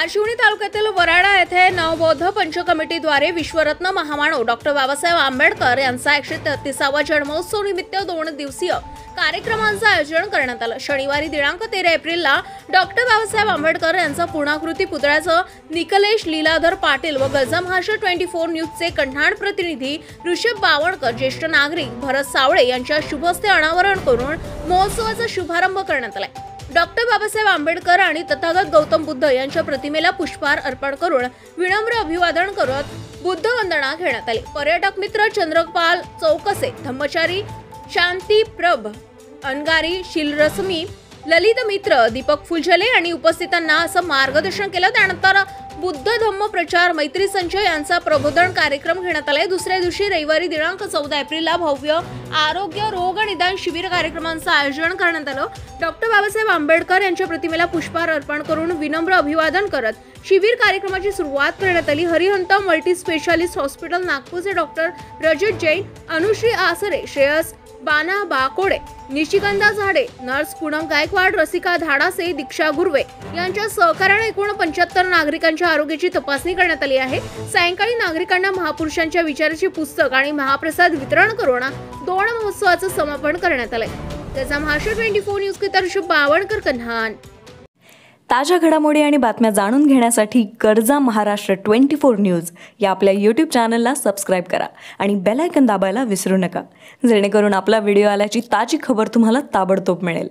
पारशिवनी तालुक्यातील वराडा येथे नवबौद्ध पंच कमिटीद्वारे विश्वरत्न महामानव डॉक्टर बाबासाहेब आंबेडकर यांचा 133वा जन्मोत्सव निमित्त 2 दिवसीय कार्यक्रमांचे आयोजन करण्यात आले। शनिवारी दिनांक 13 एप्रिलला डॉक्टर बाबासाहेब आंबेडकर यांचा पूर्णाकृती पुतळ्याचं निकलेश लीलाधर पाटील व गरजा महाराष्ट्र 24 न्यूजचे कन्हाड प्रतिनिधी ऋषभ बावणकर, ज्येष्ठ नागरिक भरत सावळे यांच्या शुभ हस्ते अनावरण करून महोत्सवाचा शुभारंभ करण्यात आला। डॉक्टर बाबासाहेब आंबेडकर आणि तथागत गौतम बुद्ध यांच्या प्रतिमेला पुष्पहार अर्पण करून विनम्र अभिवादन करत बुद्ध वंदना घेण्यात आली। पर्यटक मित्र चंद्रपाल चौकसे, धम्मचारी शांतीप्रभ अनगारी, शिलरश्मी ललित मित्र दीपक फुलझले यांनी उपस्थितांना असं मार्गदर्शन केलं। त्यानंतर बुद्ध धम्म प्रचार मैत्री संच यांचा प्रबोधन कार्यक्रम घेण्यात आला। दुसऱ्या दिवशी रविवारी दिनांक 14 एप्रिलला भव्य आरोग्य रोग निदान शिबिर कार्यक्रमांचं आयोजन करण्यात आलं। डॉक्टर बाबासाहेब आंबेडकर यांच्या प्रतिमेला पुष्पहार अर्पण करून विनम्र अभिवादन करत शिबिर कार्यक्रमाची सुरुवात करण्यात आली। हरिहंत मल्टी स्पेशालिस्ट हॉस्पिटल नागपूरचे डॉक्टर रजत जैन, अनुश्री आसरे, श्रेयस बाना बाकोडे, निशिगंधा झाडे, नर्स पूनम गायकवाड, रसिका धाडासे, दीक्षा गुरवे यांच्या सहकार्याने एकूण 75 नागरिकांच्या आरोग्याची तपासणी करण्यात आली आहे। सायंकाळी नागरिकांना महापुरुषांच्या विचाराचे पुस्तक आणि महाप्रसाद वितरण करून 2 महोत्सवाचं समापन करण्यात आले। त्याचा महाराष्ट्र 24 न्यूज के ऋषभ बावणकर, कन्हाड। ताज्या घडामोडी आणि बातम्या जाणून घेण्यासाठी गरजा महाराष्ट्र 24 न्यूज या आपल्या YouTube चॅनलला सबस्क्राइब करा आणि बेल आयकॉन दाबायला विसरू नका, जेणेकरून आपला व्हिडिओ आल्याची ताजी खबर तुम्हाला ताबडतोब मिळेल।